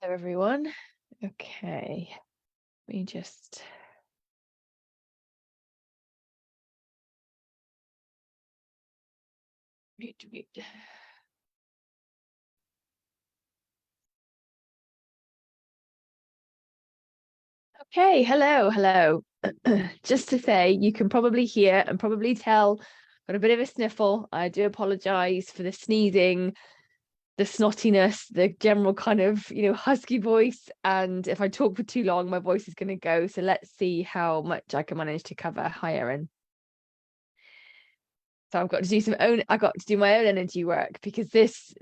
Hello, everyone. Okay, let me just mute. Okay, hello. Just to say, you can probably hear and probably tell, got a bit of a sniffle. I do apologize for the sneezing, the snottiness, the general kind of, husky voice. And if I talk for too long, my voice is going to go. So let's see how much I can manage to cover. Hi, Erin. So I've got to do my own energy work, because this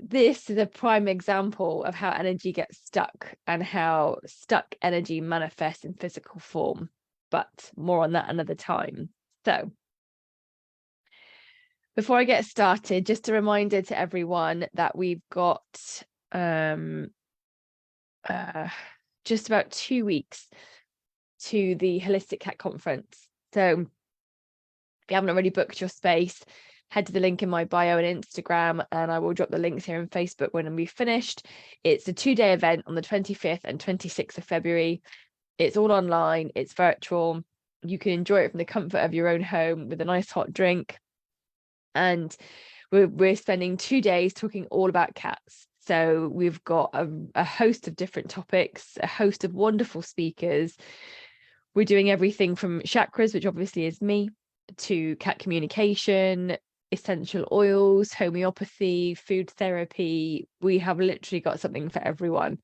is a prime example of how energy gets stuck and how stuck energy manifests in physical form. But more on that another time. So before I get started, just a reminder to everyone that we've got um just about 2 weeks to the Holistic Cat Conference. So if you haven't already booked your space, head to the link in my bio and Instagram, and I will drop the links here on Facebook when we've finished. It's a 2-day event on the 25th and 26th of February. It's all online, it's virtual. You can enjoy it from the comfort of your own home with a nice hot drink. And we're spending 2 days talking all about cats. So we've got a host of different topics, a host of wonderful speakers. We're doing everything from chakras, which obviously is me, to cat communication, essential oils, homeopathy, food therapy. We have literally got something for everyone.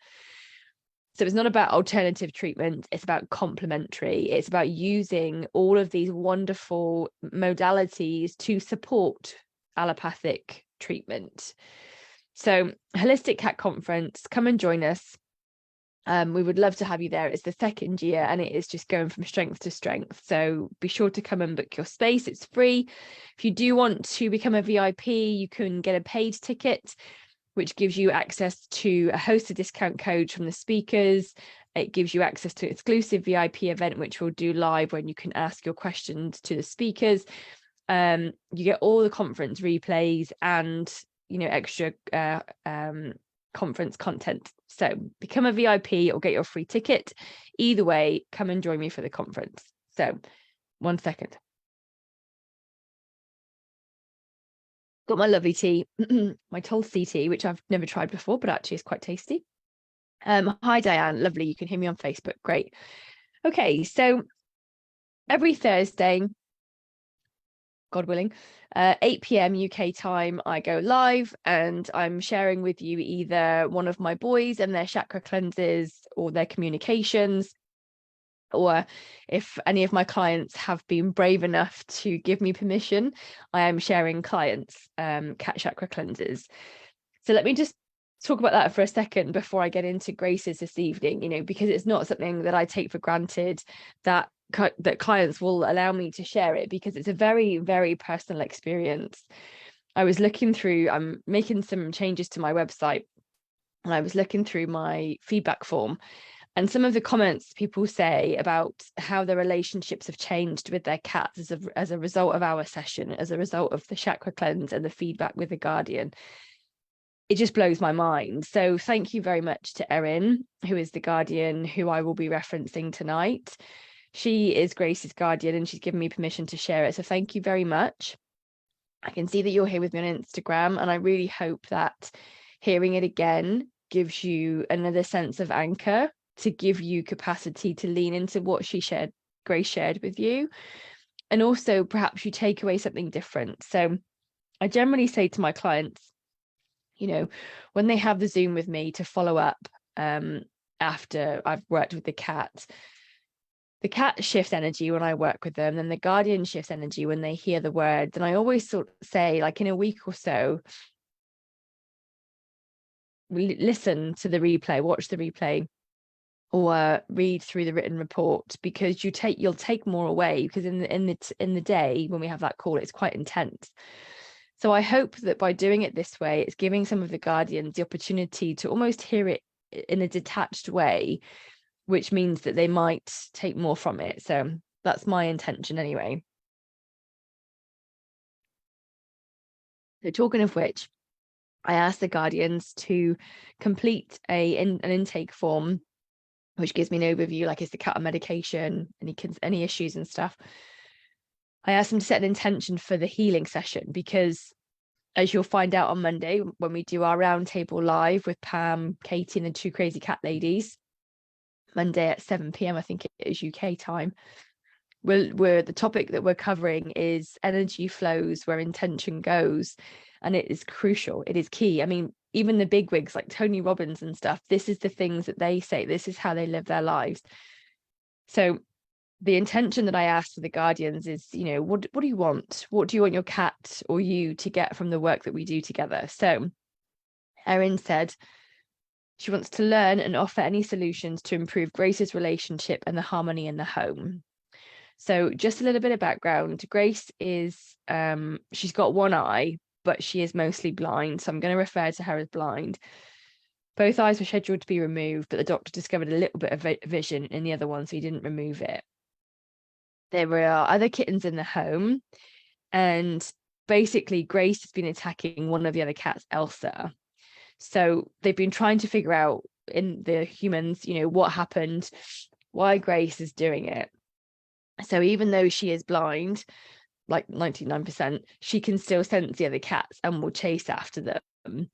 So it's not about alternative treatment, it's about complementary. It's about using all of these wonderful modalities to support allopathic treatment. So Holistic Cat Conference, come and join us. We would love to have you there. It's the second year and it is just going from strength to strength. So be sure to come and book your space. It's free. If you do want to become a VIP, you can get a paid ticket, which gives you access to a host of discount codes from the speakers. It gives you access to an exclusive VIP event, which we'll do live, when you can ask your questions to the speakers. You get all the conference replays and, extra conference content. So become a VIP or get your free ticket. Either way, come and join me for the conference. So 1 second. Got my lovely tea, my Tulsi tea, which I've never tried before, but actually is quite tasty. Hi, Diane. Lovely. You can hear me on Facebook. Great. Okay, so every Thursday, God willing, 8 p.m. UK time, I go live and I'm sharing with you either one of my boys and their chakra cleanses or their communications, or if any of my clients have been brave enough to give me permission, I am sharing clients' cat chakra cleanses. So let me just talk about that for a second before I get into Grace's this evening, because it's not something that I take for granted that clients will allow me to share it, because it's a very, very personal experience. I'm making some changes to my website, and I was looking through my feedback form, and some of the comments people say about how their relationships have changed with their cats as a result of our session, as a result of the chakra cleanse and the feedback with the guardian. It just blows my mind. So thank you very much to Erin, who is the guardian who I will be referencing tonight. She is Grace's guardian and she's given me permission to share it. So thank you very much. I can see that you're here with me on Instagram, and I really hope that hearing it again gives you another sense of anchor, to give you capacity to lean into what Grace shared with you. And also perhaps you take away something different. So I generally say to my clients, when they have the Zoom with me to follow up after I've worked with the cat shifts energy when I work with them, and the guardian shifts energy when they hear the words. And I always sort of say, like, in a week or so, listen to the replay, watch the replay, or read through the written report, because you'll take more away, because in the day when we have that call, it's quite intense. So I hope that by doing it this way, it's giving some of the guardians the opportunity to almost hear it in a detached way, which means that they might take more from it. So that's my intention anyway. So talking of which, I asked the guardians to complete an intake form, which gives me an overview, like, is the cat on medication, any issues and stuff. I asked them to set an intention for the healing session, because as you'll find out on Monday when we do our roundtable live with Pam, Katie, and the two crazy cat ladies, Monday at 7 p.m, I think it is UK time, we're the topic that we're covering is energy flows where intention goes, and it is crucial. It is key. I mean, even the big wigs like Tony Robbins and stuff, this is the things that they say, this is how they live their lives. So the intention that I asked for the guardians is, what do you want? What do you want your cat or you to get from the work that we do together? So Erin said she wants to learn and offer any solutions to improve Grace's relationship and the harmony in the home. So just a little bit of background. Grace is, she's got one eye, but she is mostly blind. So I'm going to refer to her as blind. Both eyes were scheduled to be removed, but the doctor discovered a little bit of vision in the other one, so he didn't remove it. There were other kittens in the home, and basically Grace has been attacking one of the other cats, Elsa. So they've been trying to figure out in the humans, what happened, why Grace is doing it. So even though she is blind, like 99%, she can still sense the other cats and will chase after them.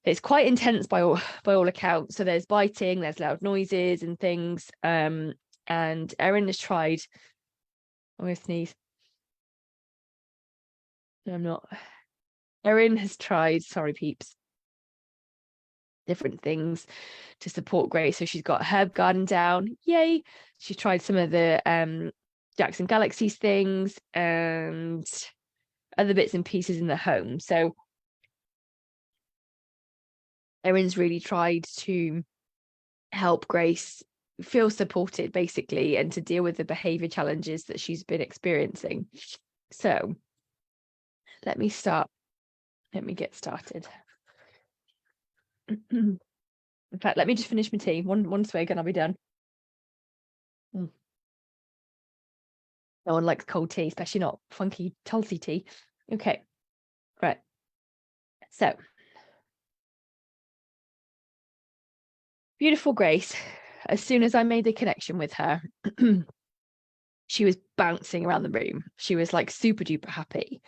It's quite intense by all accounts. So there's biting, there's loud noises and things. And Erin has tried. I'm going to sneeze. No, I'm not. Erin has tried, sorry peeps, different things to support Grace. So she's got herb garden down. Yay. She's tried some of the Jackson Galaxies things and other bits and pieces in the home. So Erin's really tried to help Grace feel supported, basically, and to deal with the behavior challenges that she's been experiencing. So let me get started. In fact, let me just finish my tea. One swig and I'll be done. No one likes cold tea, especially not funky Tulsi tea. Okay, right. So, beautiful Grace. As soon as I made the connection with her, she was bouncing around the room. She was like super duper happy.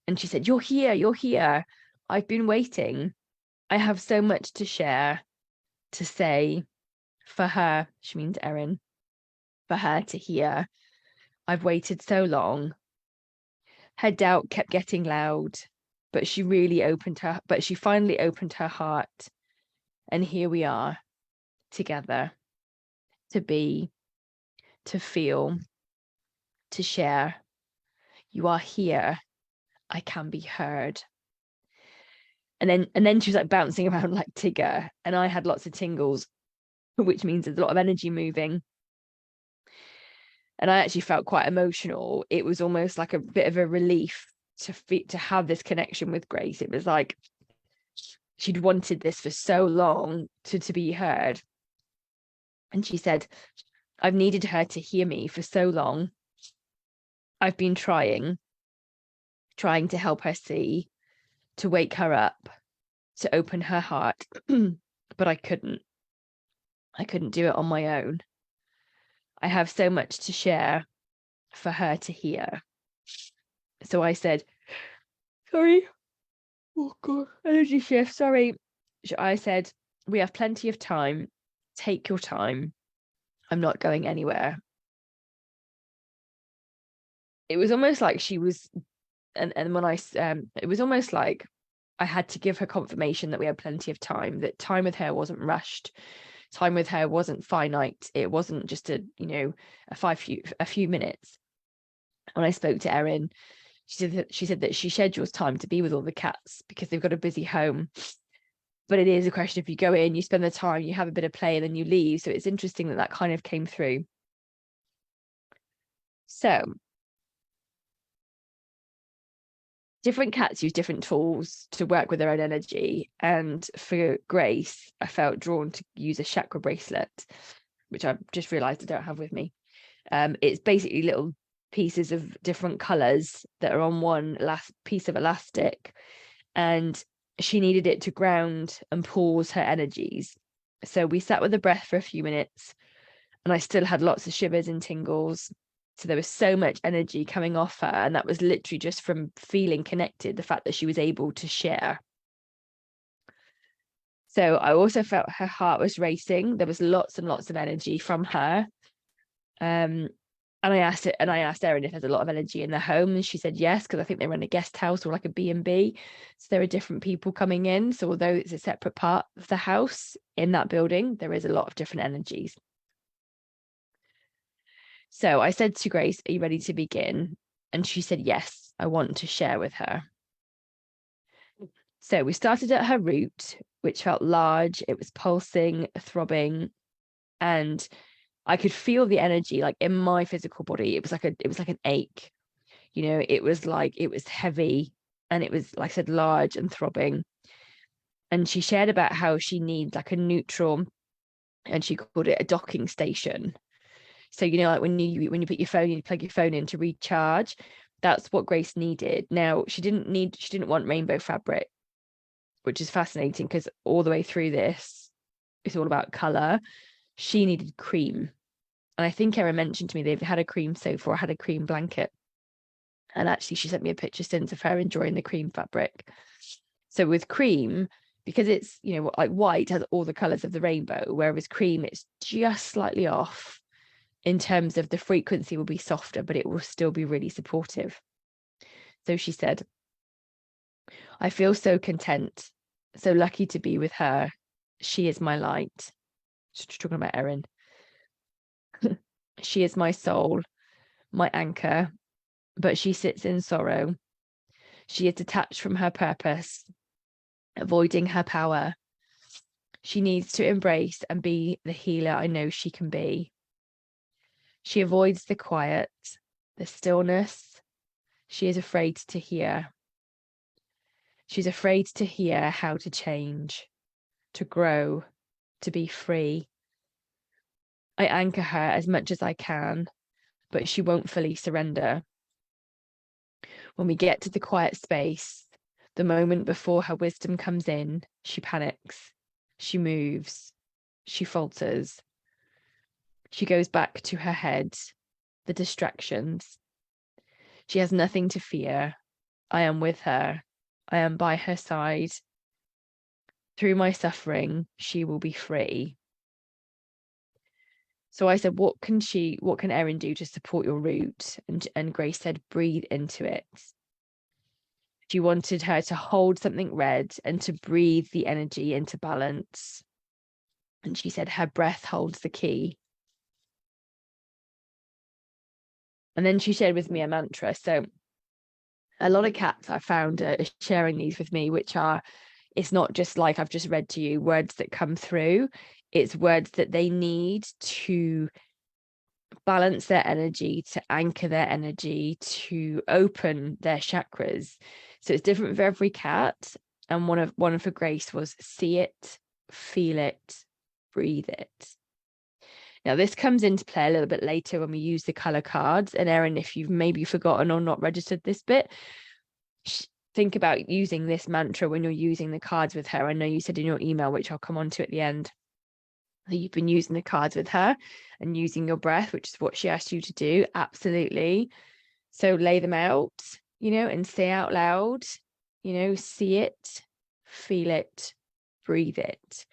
And she said, "You're here, you're here. I've been waiting. I have so much to share, to say for her," she means Erin, "for her to hear. I've waited so long." Her doubt kept getting loud, but she finally opened her heart. And here we are together, to be, to feel, to share. You are here. I can be heard. And then she was like bouncing around like Tigger, and I had lots of tingles, which means there's a lot of energy moving. And I actually felt quite emotional. It was almost like a bit of a relief to have this connection with Grace. It was like she'd wanted this for so long to be heard. And she said, "I've needed her to hear me for so long. I've been trying to help her see, to wake her up, to open her heart, but I couldn't do it on my own. I have so much to share for her to hear." So I said, "Sorry, oh god, energy shift, sorry." I said, "We have plenty of time. Take your time. I'm not going anywhere." It was almost like she was, and when it was almost like I had to give her confirmation that we had plenty of time, that time with her wasn't rushed, time with her wasn't finite. It wasn't just a few minutes. When I spoke to Erin, she said that she schedules time to be with all the cats because they've got a busy home. But it is a question, if you go in, you spend the time, you have a bit of play, and then you leave. So it's interesting that kind of came through. So different cats use different tools to work with their own energy. And for Grace, I felt drawn to use a chakra bracelet, which I've just realized I don't have with me. It's basically little pieces of different colors that are on one last piece of elastic. And she needed it to ground and pause her energies. So we sat with the breath for a few minutes, and I still had lots of shivers and tingles. So there was so much energy coming off her, and that was literally just from feeling connected, the fact that she was able to share. So I also felt her heart was racing. There was lots and lots of energy from her. And I asked Erin if there's a lot of energy in the home, and she said yes, because I think they run a guest house or like a B&B. So there are different people coming in. So although it's a separate part of the house in that building, there is a lot of different energies. So I said to Grace, "Are you ready to begin?" And she said, "Yes, I want to share with her." So we started at her root, which felt large. It was pulsing, throbbing, and I could feel the energy like in my physical body. It was like an ache. It was heavy, and it was, like I said, large and throbbing. And she shared about how she needs like a neutral, and she called it a docking station. So like when you put your phone, you plug your phone in to recharge. That's what Grace needed. Now she didn't want rainbow fabric, which is fascinating because all the way through this, it's all about color. She needed cream. And I think Erin mentioned to me they've had a cream sofa or had a cream blanket. And actually, she sent me a picture since of her enjoying the cream fabric. So with cream, because it's, like white has all the colors of the rainbow, whereas cream, it's just slightly off in terms of the frequency will be softer, but it will still be really supportive. So she said, "I feel so content, so lucky to be with her. She is my light." She's talking about Erin. "She is my soul, my anchor, but she sits in sorrow. She is detached from her purpose, avoiding her power. She needs to embrace and be the healer I know she can be. She avoids the quiet, the stillness. She is afraid to hear. She's afraid to hear how to change, to grow, to be free. I anchor her as much as I can, but she won't fully surrender. When we get to the quiet space, the moment before her wisdom comes in, she panics, she moves, she falters. She goes back to her head, the distractions. She has nothing to fear. I am with her. I am by her side. Through my suffering, she will be free." So I said, what can Erin do to support your root? And Grace said, breathe into it. She wanted her to hold something red and to breathe the energy into balance. And she said her breath holds the key. And then she shared with me a mantra. So a lot of cats I found are sharing these with me, which are, it's not just like I've just read to you words that come through. It's words that they need to balance their energy, to anchor their energy, to open their chakras. So it's different for every cat. And one of her Grace was see it, feel it, breathe it. Now this comes into play a little bit later when we use the color cards. And Erin, if you've maybe forgotten or not registered this bit, think about using this mantra when you're using the cards with her. I know you said in your email, which I'll come on to at the end, that you've been using the cards with her and using your breath, which is what she asked you to do. Absolutely. So lay them out, and say out loud, see it, feel it, breathe it.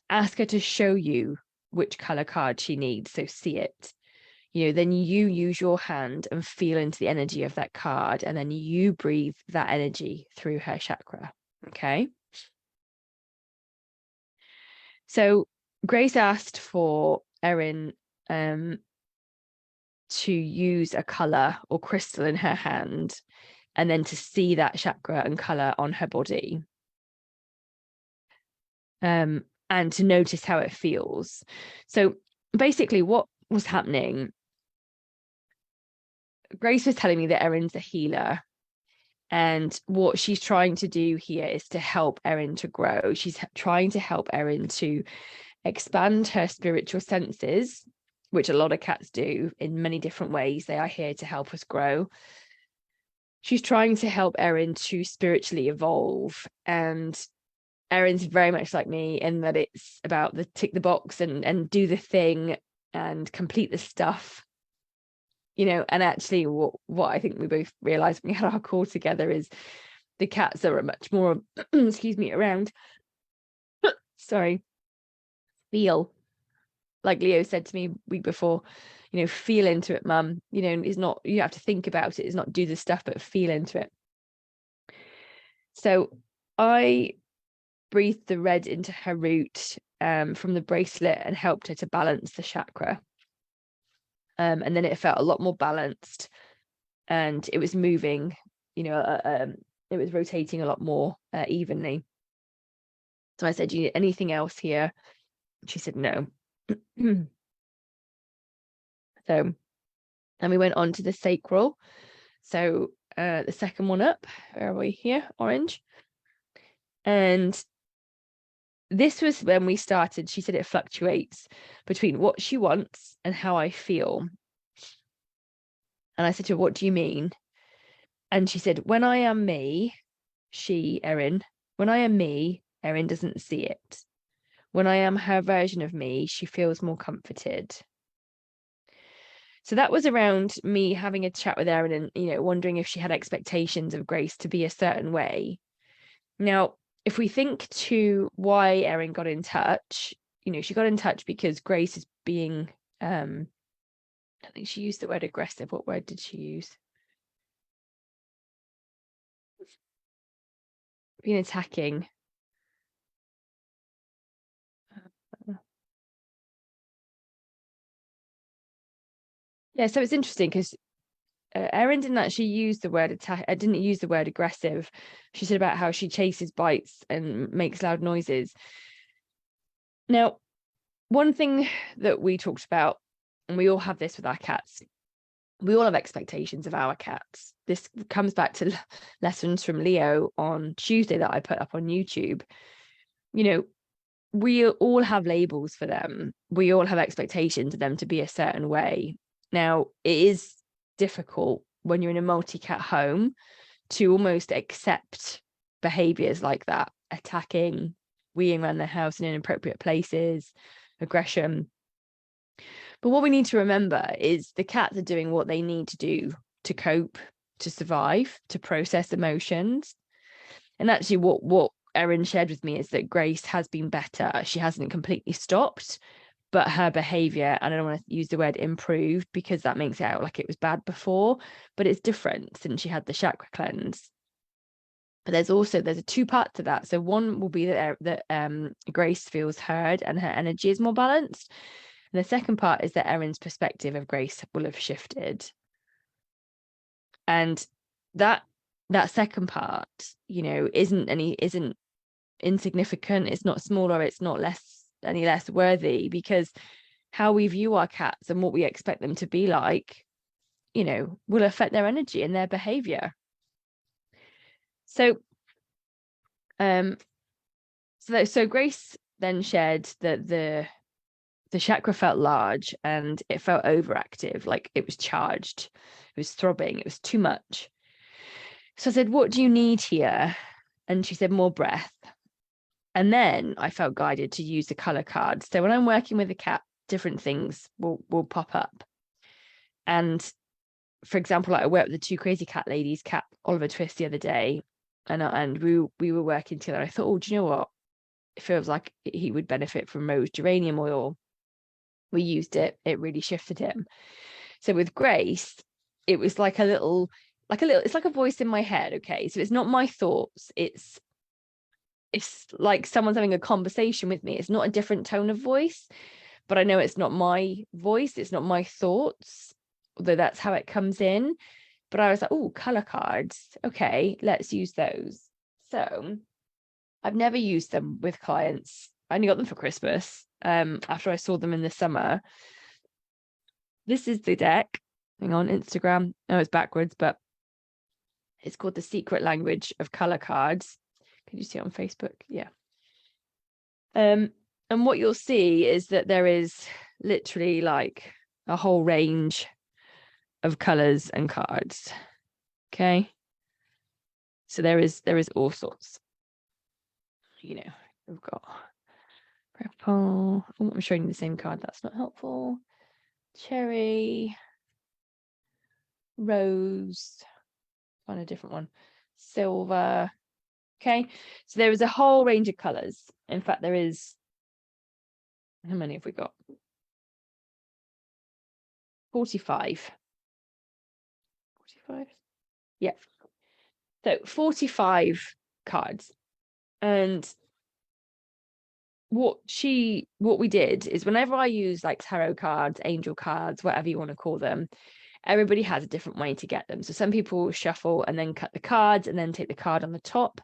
Ask her to show you which color card she needs. So see it. Then you use your hand and feel into the energy of that card, and then you breathe that energy through her chakra. Okay. So Grace asked for Erin to use a color or crystal in her hand, and then to see that chakra and color on her body. And to notice how it feels. So basically what was happening, Grace was telling me that Erin's a healer, and what she's trying to do here is to help Erin to grow. She's trying to help Erin to expand her spiritual senses, which a lot of cats do in many different ways. They are here to help us grow. she's trying to help Erin to spiritually evolve. And Erin's very much like me in that it's about the tick the box and do the thing and complete the stuff, and actually what I think we both realized when we had our call together is the cats are much more excuse me, around sorry, feel, like Leo said to me week before, feel into it, mum. It's not, you have to think about it, it's not do the stuff, but feel into it. So I breathed the red into her root from the bracelet and helped her to balance the chakra. And then it felt a lot more balanced and it was moving, it was rotating a lot more evenly. So I said, do you need anything else here? She said no. So then we went on to the sacral. So the second one up, where are we here? Orange. And this was when we started. She said it fluctuates between what she wants and how I feel. And I said to her, what do you mean? And she said, when I am me, Erin, when I am me, Erin doesn't see it. When I am her version of me, she feels more comforted. So that was around me having a chat with Erin and, wondering if she had expectations of Grace to be a certain way. Now, if we think to why Erin got in touch, she got in touch because Grace is being, I think she used the word aggressive. What word did she use? Being attacking. Yeah, so it's interesting because Erin didn't actually use the word attack. I didn't use the word aggressive. She said about how she chases, bites, and makes loud noises. Now, one thing that we talked about, and we all have this with our cats, we all have expectations of our cats. This comes back to lessons from Leo on Tuesday that I put up on YouTube. We all have labels for them. We all have expectations of them to be a certain way. Now, it is difficult when you're in a multi-cat home to almost accept behaviors like that, attacking, weeing around the house in inappropriate places, aggression. But what we need to remember is the cats are doing what they need to do to cope, to survive, to process emotions. And actually what Erin shared with me is that Grace has been better. She hasn't completely stopped, but her behavior, and I don't want to use the word improved because that makes it out like it was bad before, but it's different since she had the chakra cleanse. But there's a two parts to that. So one will be that Grace feels heard and her energy is more balanced. And the second part is that Erin's perspective of Grace will have shifted. And that second part, isn't insignificant. It's not smaller. It's not any less worthy, because how we view our cats and what we expect them to be like, will affect their energy and their behavior. So, so Grace then shared that the chakra felt large and it felt overactive, like it was charged, it was throbbing, it was too much. So I said, what do you need here? And she said, more breath. And then I felt guided to use the color cards. So when I'm working with a cat, different things will pop up. And for example, like I worked with the two crazy cat ladies, Cat Oliver Twist, the other day, and we were working together. I thought, oh, do you know what? It feels like he would benefit from rose geranium oil. We used it. It really shifted him. So with Grace, it was like it's like a voice in my head. Okay, so it's not my thoughts. It's like someone's having a conversation with me. It's not a different tone of voice, but I know it's not my voice. It's not my thoughts, although that's how it comes in. But I was like, oh, color cards. Okay, let's use those. So I've never used them with clients. I only got them for Christmas after I saw them in the summer. This is the deck. Hang on, Instagram. No, it's backwards, but it's called The Secret Language of Color Cards. Can you see it on Facebook? Yeah. And what you'll see is that there is literally like a whole range of colors and cards. Okay. So there is all sorts. You know, we've got purple. Oh, I'm showing you the same card. That's not helpful. Cherry, rose, find a different one. Silver. Okay, so there is a whole range of colors. In fact, there is, how many have we got? 45. 45. Yeah. So 45 cards. And what we did is, whenever I use like tarot cards, angel cards, whatever you want to call them, everybody has a different way to get them. So some people shuffle and then cut the cards and then take the card on the top.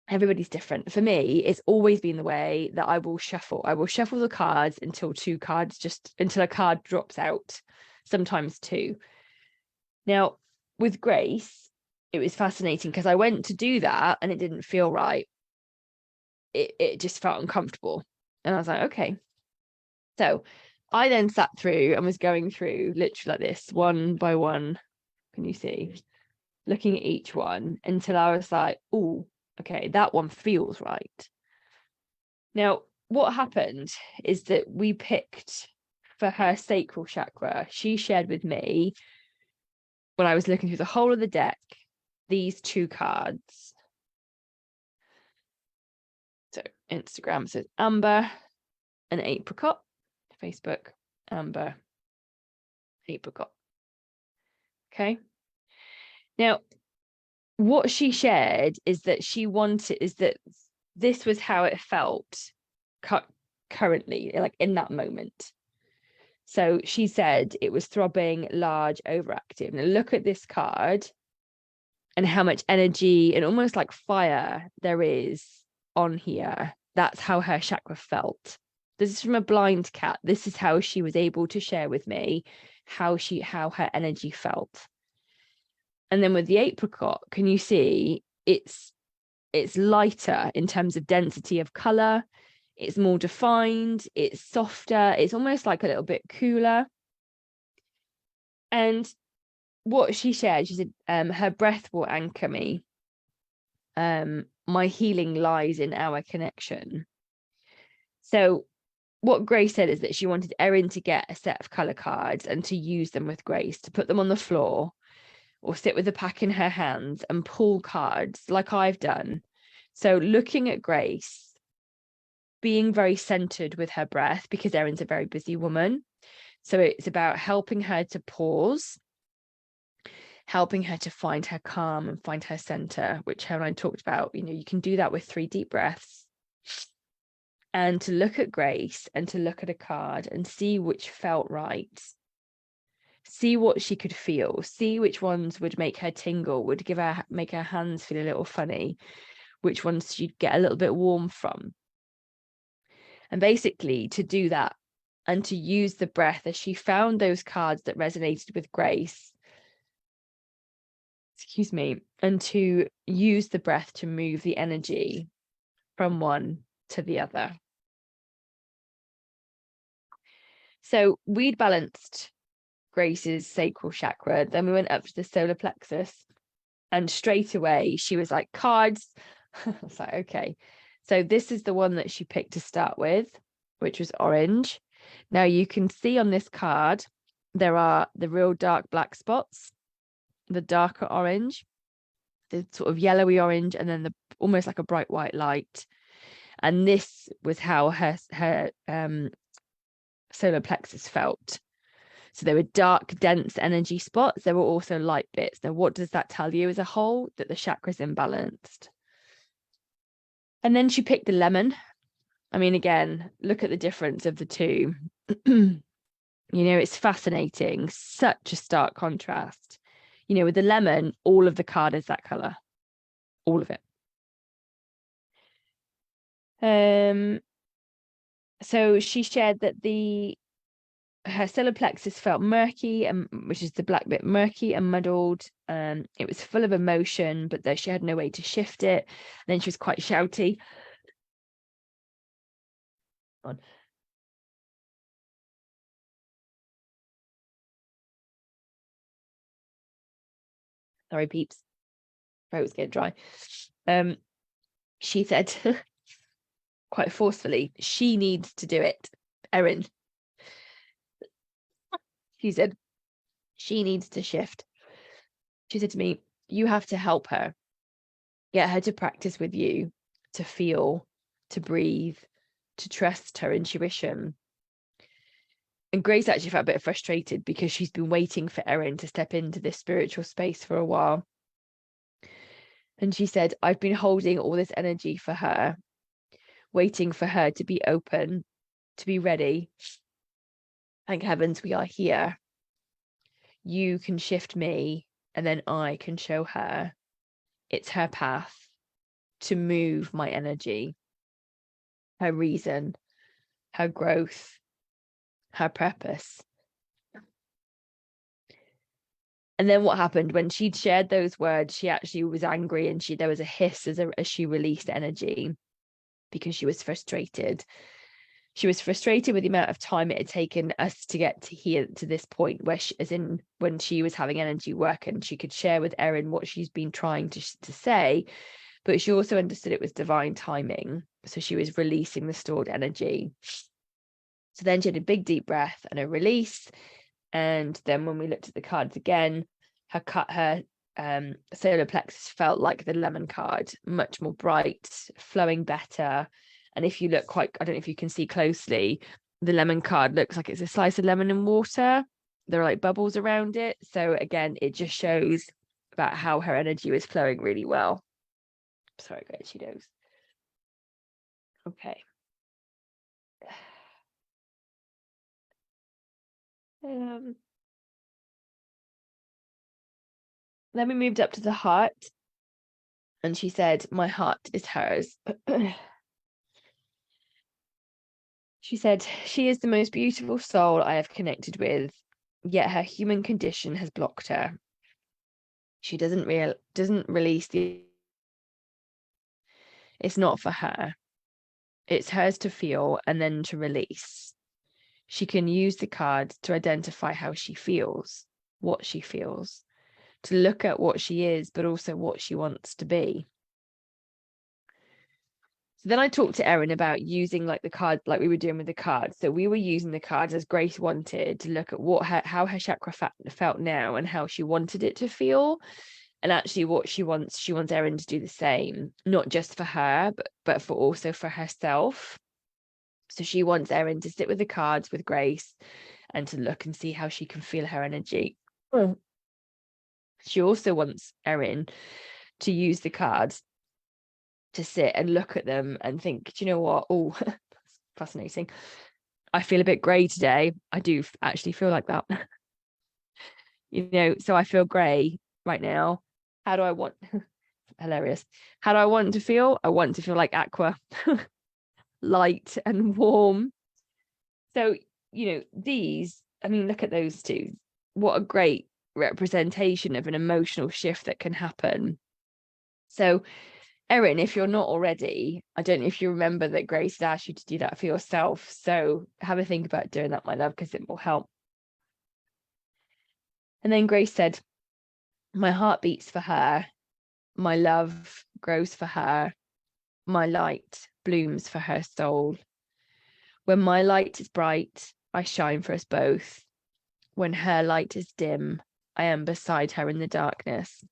Everybody's different. For me, it's always been the way that I will shuffle the cards until a card drops out, sometimes two. Now with Grace, it was fascinating because I went to do that and it didn't feel right. It just felt uncomfortable, and I was like, okay. So I then sat through and was going through literally like this, one by one. Can you see? Looking at each one until I was like, oh, okay, that one feels right. Now, what happened is that we picked for her sacral chakra. She shared with me, when I was looking through the whole of the deck, these two cards. So Instagram says amber and apricot. Facebook, amber, apricot. Okay. Now, what she shared is that this was how it felt currently, like in that moment. So she said it was throbbing, large, overactive. Now look at this card and how much energy and almost like fire there is on here. That's how her chakra felt. This is from a blind cat. This is how she was able to share with me how her energy felt. And then with the apricot, can you see it's lighter in terms of density of color. It's more defined. It's softer. It's almost like a little bit cooler. And what she shared, she said, her breath will anchor me. My healing lies in our connection. So what Grace said is that she wanted Erin to get a set of color cards and to use them with Grace, to put them on the floor or sit with a pack in her hands and pull cards like I've done. So looking at Grace, being very centered with her breath, because Erin's a very busy woman. So it's about helping her to pause, helping her to find her calm and find her center, which her and I talked about. You know, you can do that with 3 deep breaths. And to look at Grace and to look at a card and see which felt right. See what she could feel. See which ones would make her tingle, would make her hands feel a little funny, which ones she'd get a little bit warm from. And basically to do that and to use the breath as she found those cards that resonated with Grace, and to use the breath to move the energy from one to the other. So we'd balanced Grace's sacral chakra, then we went up to the solar plexus, and straight away she was like, cards. I was like, okay. So this is the one that she picked to start with, which was orange. Now you can see on this card, there are the real dark black spots, the darker orange, the sort of yellowy orange, and then the almost like a bright white light. And this was how her solar plexus felt. So there were dark, dense energy spots. There were also light bits. Now, what does that tell you as a whole? That the chakra's imbalanced. And then she picked the lemon. I mean, again, look at the difference of the two. You know, it's fascinating. Such a stark contrast. You know, with the lemon, all of the card is that color. All of it. So she shared that her solar plexus felt murky, and which is the black bit, murky and muddled. It was full of emotion, but that she had no way to shift it. And then she was quite shouty. Sorry, peeps. throat was getting dry. She said quite forcefully, she needs to do it, Erin. She said, she needs to shift. She said to me, you have to help her, get her to practice with you, to feel, to breathe, to trust her intuition. And Grace actually felt a bit frustrated because she's been waiting for Erin to step into this spiritual space for a while. And she said, I've been holding all this energy for her, waiting for her to be open, to be ready. Thank heavens we are here. You can shift me, and then I can show her. It's her path to move my energy, her reason, her growth, her purpose. And then what happened when she'd shared those words, she actually was angry, and there was a hiss as she released energy because she was frustrated. She was frustrated with the amount of time it had taken us to get to here, to this point where as in when she was having energy work and she could share with Erin what she's been trying to say, but she also understood it was divine timing. So she was releasing the stored energy. So then she had a big deep breath and a release. And then when we looked at the cards again, her solar plexus felt like the lemon card, much more bright, flowing better. And if you look I don't know if you can see closely, the lemon card looks like it's a slice of lemon in water. There are like bubbles around it. So again, it just shows about how her energy was flowing really well. Sorry, guys, she knows. Okay. Then we moved up to the heart, and she said, my heart is hers. She said, she is the most beautiful soul I have connected with, yet her human condition has blocked her. She doesn't release the. It's not for her. It's hers to feel and then to release. She can use the cards to identify how she feels, what she feels, to look at what she is, but also what she wants to be. So then I talked to Erin about using like the card, like we were doing with the cards. So we were using the cards as Grace wanted, to look at how her chakra felt now and how she wanted it to feel. And actually what she wants Erin to do the same, not just for her, but for also for herself. So she wants Erin to sit with the cards with Grace and to look and see how she can feel her energy. She also wants Erin to use the cards to sit and look at them and think, do you know what? Oh, that's fascinating. I feel a bit grey today. I do actually feel like that. So I feel grey right now. How do I want hilarious. How do I want to feel? I want to feel like aqua, light and warm. So, these, I mean, look at those two. What a great representation of an emotional shift that can happen. So, Erin, if you're not already, I don't know if you remember that Grace had asked you to do that for yourself. So have a think about doing that, my love, because it will help. And then Grace said, my heart beats for her. My love grows for her. My light blooms for her soul. When my light is bright, I shine for us both. When her light is dim, I am beside her in the darkness.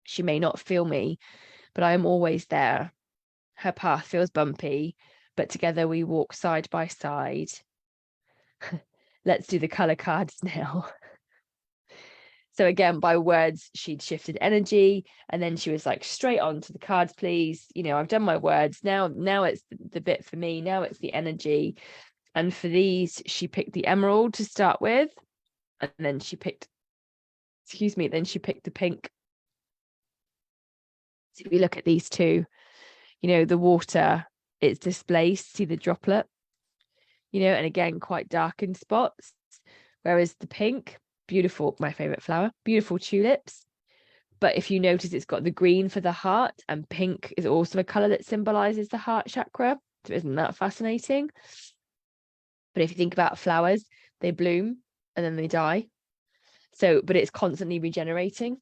She may not feel me, but I am always there. Her path feels bumpy, but together we walk side by side. Let's do the color cards now. So again, by words, she'd shifted energy, and then she was like, straight on to the cards, please. I've done my words. Now it's the bit for me. Now it's the energy. And for these, she picked the emerald to start with, and then she picked the pink. So if we look at these two, the water, it's displaced, see the droplet, and again, quite darkened spots. Whereas the pink, beautiful, my favorite flower, beautiful tulips. But if you notice, it's got the green for the heart, and pink is also a color that symbolizes the heart chakra. So isn't that fascinating? But if you think about flowers, they bloom and then they die. So, but it's constantly regenerating.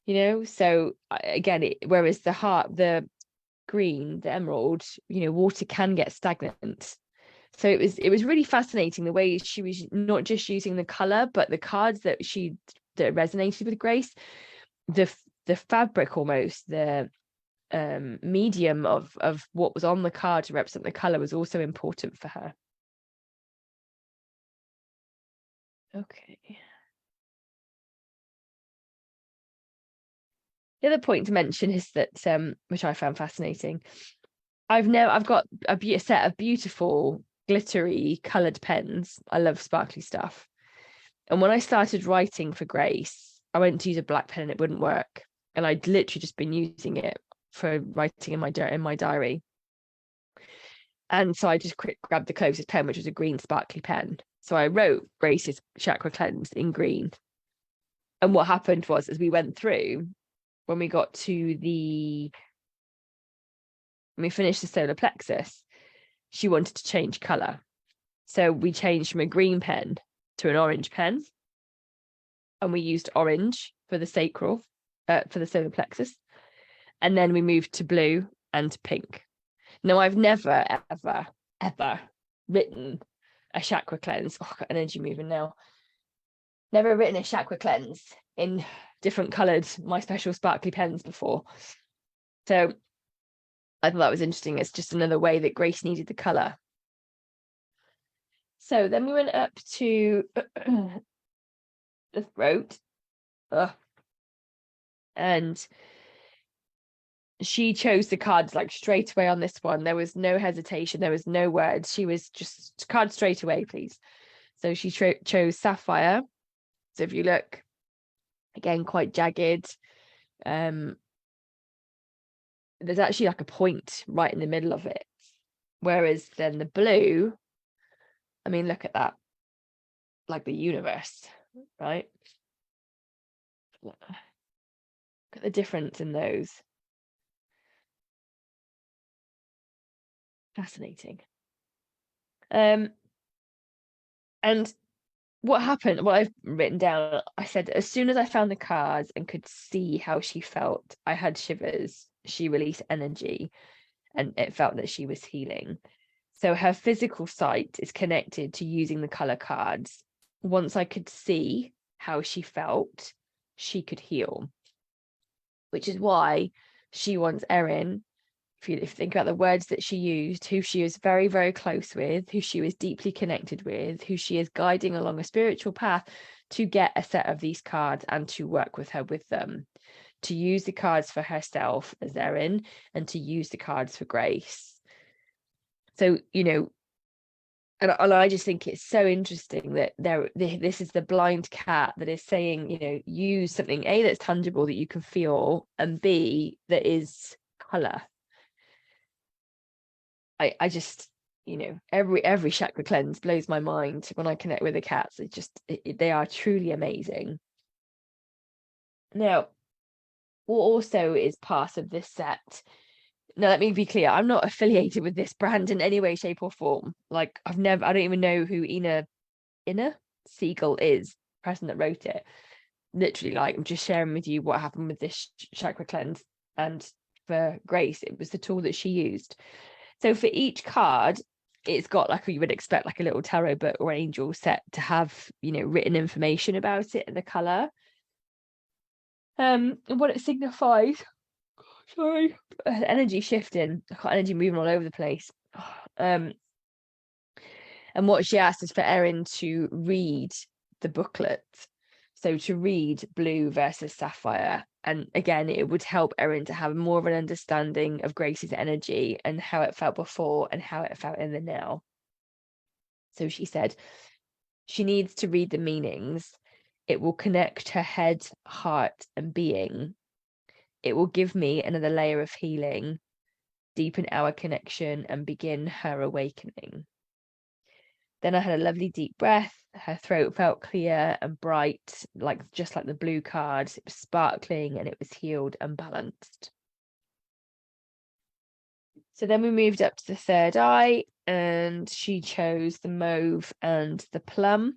you know. So again, whereas the heart, the green, the emerald, you know, water can get stagnant. So it was really fascinating the way she was not just using the color, but the cards that resonated with Grace, the fabric, almost the medium of what was on the card to represent the color was also important for her. Okay. The other point to mention is that which I found fascinating, I've got a set of beautiful glittery colored pens. I love sparkly stuff. And when I started writing for Grace, I went to use a black pen and it wouldn't work. And I'd literally just been using it for writing in my diary. And so I just grabbed the closest pen, which was a green sparkly pen. So I wrote Grace's chakra cleanse in green. And what happened was, as we went through, when we got to when we finished the solar plexus, she wanted to change color. So we changed from a green pen to an orange pen. And we used orange for the sacral, for the solar plexus. And then we moved to blue and pink. Now, I've never, ever, ever written a chakra cleanse. Oh, I've got energy moving now. Never written a chakra cleanse in different coloured, my special sparkly pens before. So I thought that was interesting. It's just another way that Grace needed the colour. So then we went up to the throat. And she chose the cards like straight away on this one. There was no hesitation. There was no words. She was just card straight away, please. So she chose sapphire. So if you look, again, quite jagged. There's actually like a point right in the middle of it. Whereas then the blue, I mean, look at that. Like the universe, right? Look at the difference in those. Fascinating. And what happened, what I've written down, I said, as soon as I found the cards and could see how she felt, I had shivers. She released energy and it felt that she was healing. So her physical sight is connected to using the color cards. Once I could see how she felt, she could heal, which is why she wants Erin, if you think about the words that she used, who she is very, very close with, who she was deeply connected with, who she is guiding along a spiritual path, to get a set of these cards and to work with her with them, to use the cards for herself as Erin and to use the cards for Grace. So, you know, and I just think it's so interesting that this is the blind cat that is saying, you know, use something A, that's tangible, that you can feel, and B, that is color. I just, you know, every chakra cleanse blows my mind when I connect with the cats. They are truly amazing. Now, what also is part of this set, now let me be clear, I'm not affiliated with this brand in any way, shape, or form. Like I don't even know who Ina Siegel is, the person that wrote it. Literally, like, I'm just sharing with you what happened with this chakra cleanse. And for Grace, it was the tool that she used. So for each card, it's got, like you would expect, like a little tarot book or angel set to have, you know, written information about it and the color. And what it signifies. Sorry, energy shifting. I've got energy moving all over the place. And what she asked is for Erin to read the booklet. So to read blue versus sapphire. And again, it would help Erin to have more of an understanding of Grace's energy and how it felt before and how it felt in the now. So she said she needs to read the meanings. It will connect her head, heart, and being. It will give me another layer of healing, deepen our connection, and begin her awakening. Then I had a lovely deep breath. Her throat felt clear and bright, just like the blue cards. It was sparkling and it was healed and balanced. So then we moved up to the third eye and she chose the mauve and the plum.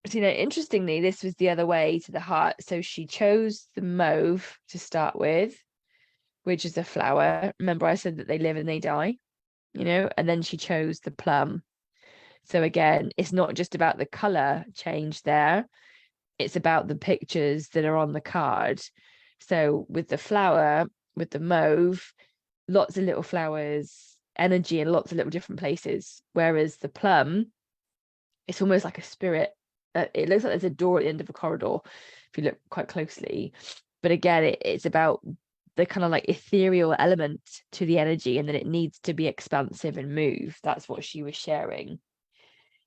So, interestingly, this was the other way to the heart. So she chose the mauve to start with, which is a flower. Remember, I said that they live and they die, and then she chose the plum. So again, it's not just about the color change there, it's about the pictures that are on the card. So with the flower, with the mauve, lots of little flowers, energy in lots of little different places. Whereas the plum, it's almost like a spirit. It looks like there's a door at the end of a corridor if you look quite closely. But again, it's about the kind of like ethereal element to the energy, and that it needs to be expansive and move. That's what she was sharing.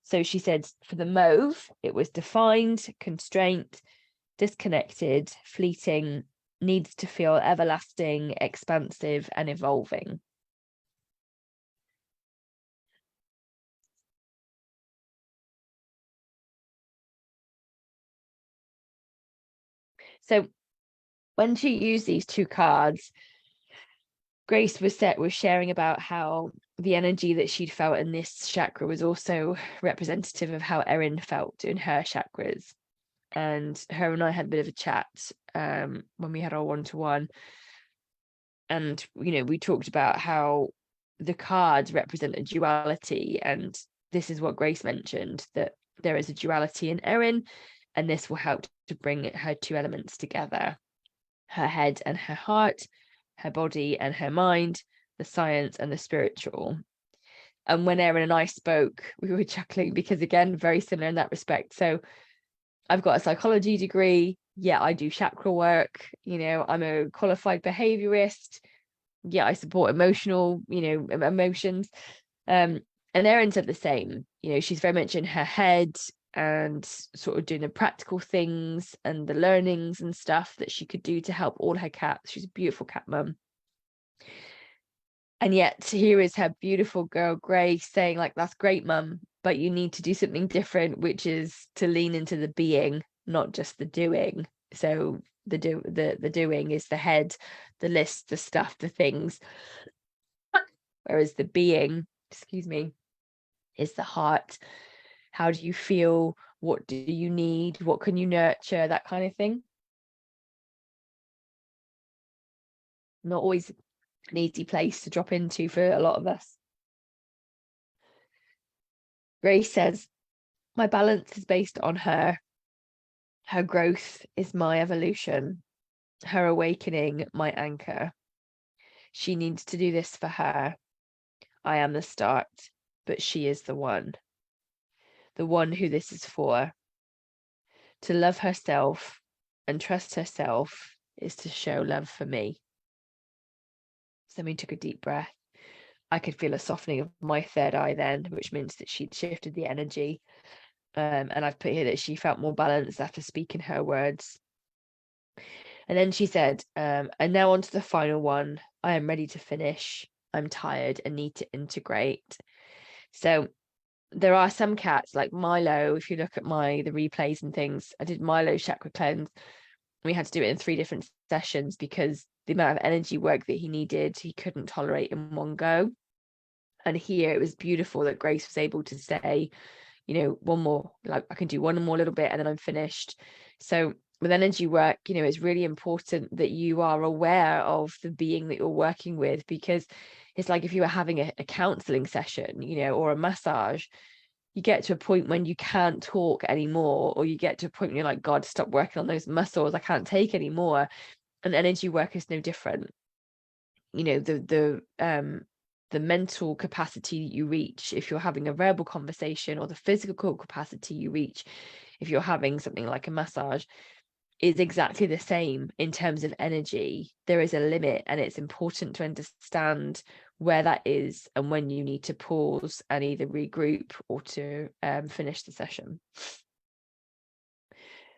So she said for the mauve, it was defined, constraint, disconnected, fleeting, needs to feel everlasting, expansive, and evolving. So when she used these two cards, Grace was sharing about how the energy that she'd felt in this chakra was also representative of how Erin felt in her chakras. And her and I had a bit of a chat when we had our one-to-one. And, we talked about how the cards represent a duality. And this is what Grace mentioned, that there is a duality in Erin, and this will help to bring her two elements together, her head and her heart, her body and her mind, the science and the spiritual. And when Erin and I spoke, we were chuckling because, again, very similar in that respect. So I've got a psychology degree. Yeah, I do chakra work. I'm a qualified behaviorist. Yeah, I support emotional, emotions. And Erin said the same. She's very much in her head and sort of doing the practical things and the learnings and stuff that she could do to help all her cats. She's a beautiful cat mum. And yet here is her beautiful girl Grace saying, like, that's great, mum, but you need to do something different, which is to lean into the being, not just the doing. So the doing is the head, the list, the stuff, the things. Whereas the being, excuse me, is the heart. How do you feel? What do you need? What can you nurture? That kind of thing. Not always an easy place to drop into for a lot of us. Grace says, my balance is based on her. Her growth is my evolution. Her awakening, my anchor. She needs to do this for her. I am the start, but she is the one who this is for. To love herself and trust herself is to show love for me. So we took a deep breath. I could feel a softening of my third eye then, which means that she'd shifted the energy. And I've put here that she felt more balanced after speaking her words. And then she said, and now on to the final one. I am ready to finish. I'm tired and need to integrate. So there are some cats like Milo. If you look at the replays and things, I did Milo's chakra cleanse. We had to do it in 3 different sessions because the amount of energy work that he needed, he couldn't tolerate in one go. And here it was beautiful that Grace was able to say, one more, like, I can do one more little bit and then I'm finished. So with energy work, it's really important that you are aware of the being that you're working with, because it's like if you were having a counseling session, or a massage, you get to a point when you can't talk anymore, or you get to a point when you're like, God, stop working on those muscles. I can't take anymore. And energy work is no different. The mental capacity you reach if you're having a verbal conversation, or the physical capacity you reach if you're having something like a massage, is exactly the same in terms of energy. There is a limit, and it's important to understand where that is and when you need to pause and either regroup or to finish the session.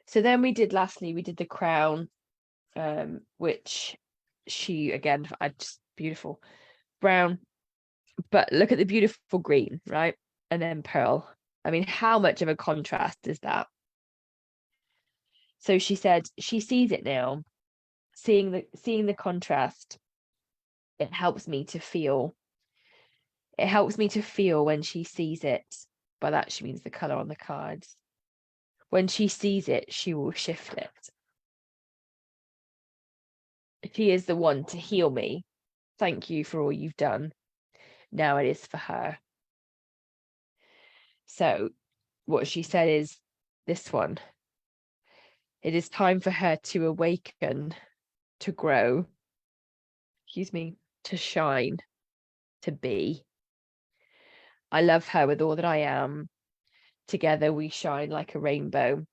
So then we did the crown, which she, again, I just beautiful brown, but look at the beautiful green, right? And then pearl. I mean, how much of a contrast is that? So she said she sees it now, seeing the contrast. It helps me to feel. It helps me to feel when she sees it. By that she means the color on the cards. When she sees it, she will shift it. She is the one to heal me. Thank you for all you've done. Now it is for her. So what she said is this one. It is time for her to awaken, to grow, to shine, to be. I love her with all that I am. Together we shine like a rainbow.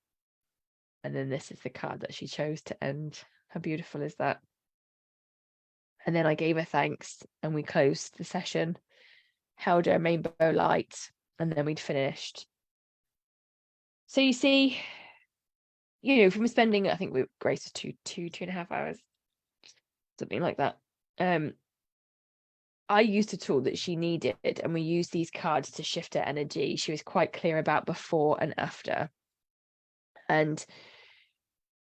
And then this is the card that she chose to end. How beautiful is that? And then I gave her thanks and we closed the session, held her rainbow light, and then we'd finished. So you see, from spending, I think Grace was two and a half hours, something like that. I used a tool that she needed, and we used these cards to shift her energy. She was quite clear about before and after. And,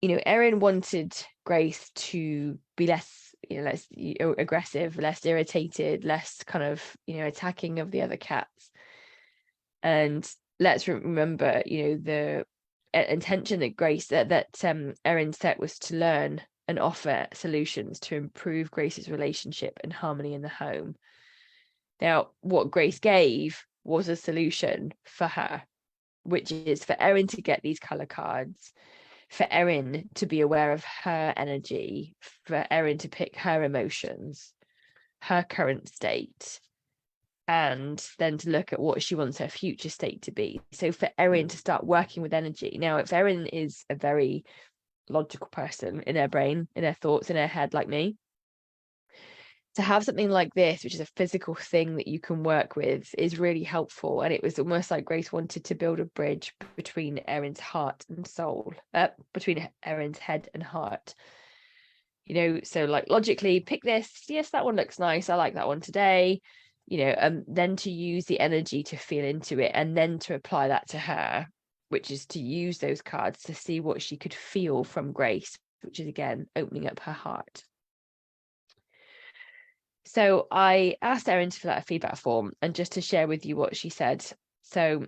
Erin wanted Grace to be less, less aggressive, less irritated, less kind of, attacking of the other cats. And let's remember, the intention that that Erin set was to learn and offer solutions to improve Grace's relationship and harmony in the home. Now, what Grace gave was a solution for her, which is for Erin to get these color cards, for Erin to be aware of her energy, for Erin to pick her emotions, her current state, and then to look at what she wants her future state to be. So for Erin to start working with energy. Now, if Erin is a very logical person in her brain, in her thoughts, in her head, like me, to have something like this, which is a physical thing that you can work with, is really helpful. And it was almost like Grace wanted to build a bridge between Erin's heart and soul, between Erin's head and heart. So like logically, pick this. Yes, that one looks nice. I like that one today. Then to use the energy to feel into it, and then to apply that to her, which is to use those cards to see what she could feel from Grace, which is again opening up her heart. So I asked Erin to fill out a feedback form and just to share with you what she said. So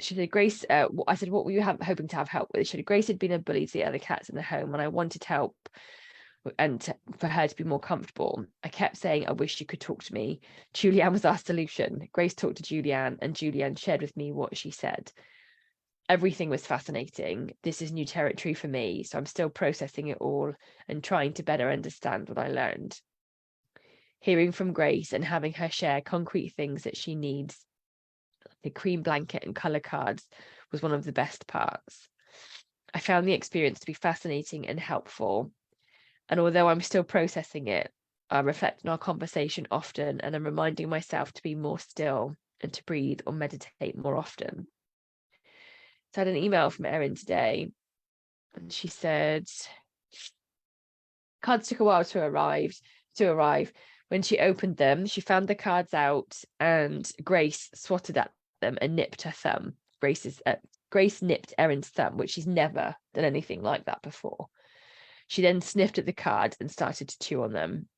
she said, Grace, I said, what were you hoping to have help with? She said, Grace had been a bully to the other cats in the home and I wanted help and for her to be more comfortable. I kept saying, I wish you could talk to me. Julianne was our solution. Grace talked to Julianne and Julianne shared with me what she said. Everything was fascinating. This is new territory for me, so I'm still processing it all and trying to better understand what I learned. Hearing from Grace and having her share concrete things that she needs, the cream blanket and colour cards, was one of the best parts. I found the experience to be fascinating and helpful. And although I'm still processing it, I reflect on our conversation often and I'm reminding myself to be more still and to breathe or meditate more often. So I had an email from Erin today and she said, cards took a while to arrive. When she opened them, she found the cards out and Grace swatted at them and nipped her thumb. Grace nipped Erin's thumb, which she's never done anything like that before. She then sniffed at the cards and started to chew on them.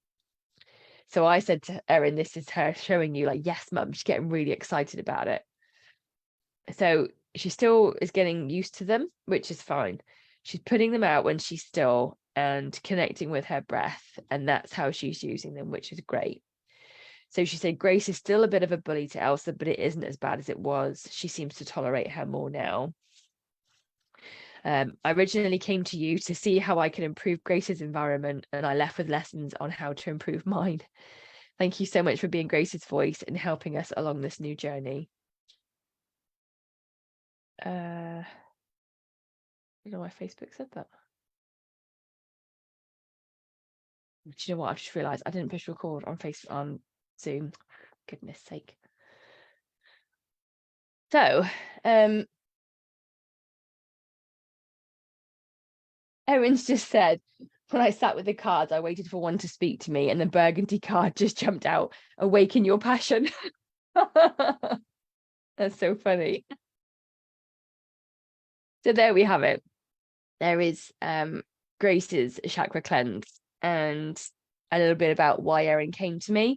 So I said to Erin, this is her showing you, like, yes, mum, she's getting really excited about it. So she still is getting used to them, which is fine. She's putting them out when she's still and connecting with her breath. And that's how she's using them, which is great. So she said, Grace is still a bit of a bully to Elsa, but it isn't as bad as it was. She seems to tolerate her more now. I originally came to you to see how I can improve Grace's environment, and I left with lessons on how to improve mine. Thank you so much for being Grace's voice and helping us along this new journey. I don't know why Facebook said that. Do you know what? I've just realised I didn't push record on Zoom. Goodness sake. So, Erin's just said, when I sat with the cards, I waited for one to speak to me, and the burgundy card just jumped out. Awaken your passion. That's so funny. So there we have it. There is Grace's chakra cleanse and a little bit about why Erin came to me,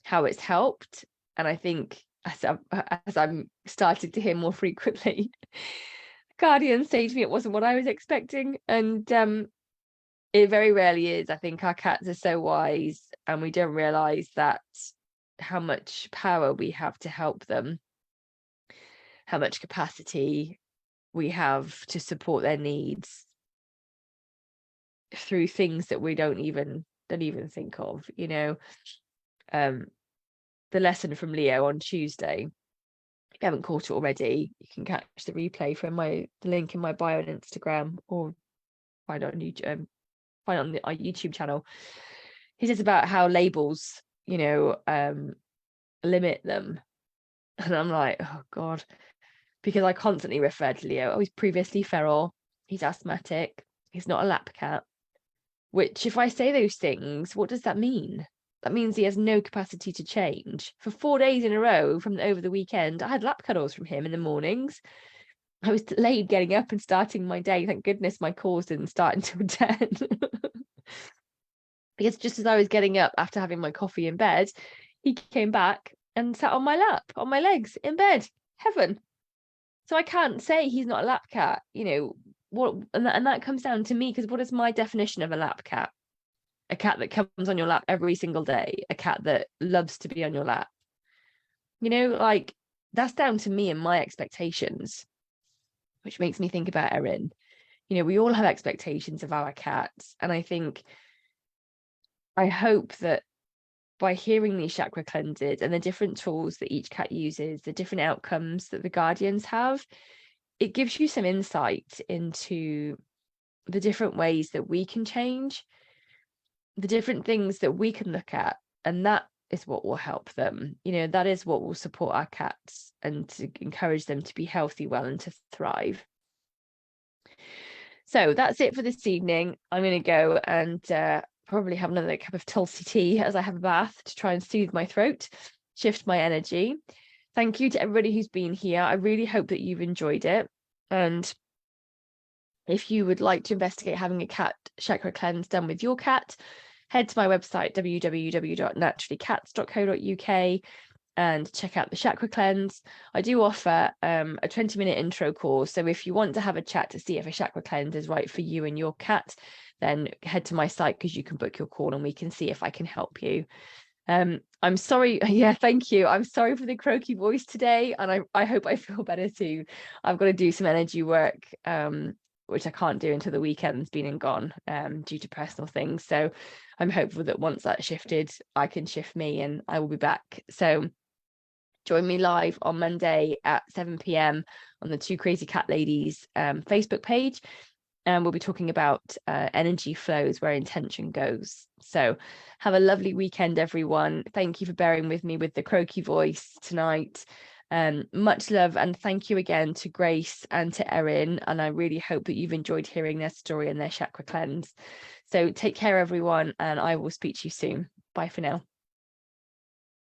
how it's helped. And I think as I'm started to hear more frequently, guardians say to me it wasn't what I was expecting. And it very rarely is. I think our cats are so wise, and we don't realize that how much power we have to help them, how much capacity we have to support their needs through things that we don't even think of, you know. The lesson from Leo on Tuesday, if you haven't caught it already, you can catch the replay from the link in my bio on Instagram, or find it on YouTube, find it on our YouTube channel. He says about how labels, you know, limit them. And I'm like, oh God, because I constantly refer to Leo. Oh, he's previously feral, he's asthmatic, he's not a lap cat. Which, if I say those things, what does that mean? That means he has no capacity to change. For 4 days in a row over the weekend, I had lap cuddles from him in the mornings. I was delayed getting up and starting my day. Thank goodness my calls didn't start until 10. Because just as I was getting up after having my coffee in bed, he came back and sat on my lap, on my legs, in bed. Heaven. So I can't say he's not a lap cat, you know. What, and that comes down to me, because what is my definition of a lap cat? A cat that comes on your lap every single day, a cat that loves to be on your lap. You know, like, that's down to me and my expectations, which makes me think about Erin. You know, we all have expectations of our cats. And I hope that by hearing these chakra cleanses and the different tools that each cat uses, the different outcomes that the guardians have, it gives you some insight into the different ways that we can change, the different things that we can look at, and that is what will help them. You know, that is what will support our cats and to encourage them to be healthy, well, and to thrive. So that's it for this evening. I'm going to go and probably have another cup of Tulsi tea as I have a bath to try and soothe my throat, shift my energy. Thank you to everybody who's been here. I really hope that you've enjoyed it. And if you would like to investigate having a cat chakra cleanse done with your cat, head to my website, www.naturallycats.co.uk, and check out the chakra cleanse. I do offer a 20-minute intro course. So if you want to have a chat to see if a chakra cleanse is right for you and your cat, then head to my site, because you can book your call and we can see if I can help you. I'm sorry. Yeah, thank you. I'm sorry for the croaky voice today, and I hope I feel better too. I've got to do some energy work, which I can't do until the weekend's been and gone, due to personal things. So I'm hopeful that once that's shifted, I can shift me and I will be back. So join me live on Monday at 7 p.m. on the Two Crazy Cat Ladies Facebook page. And we'll be talking about energy flows, where intention goes. So have a lovely weekend, everyone. Thank you for bearing with me with the croaky voice tonight. Much love, and thank you again to Grace and to Erin. And I really hope that you've enjoyed hearing their story and their chakra cleanse. So take care, everyone, and I will speak to you soon. Bye for now.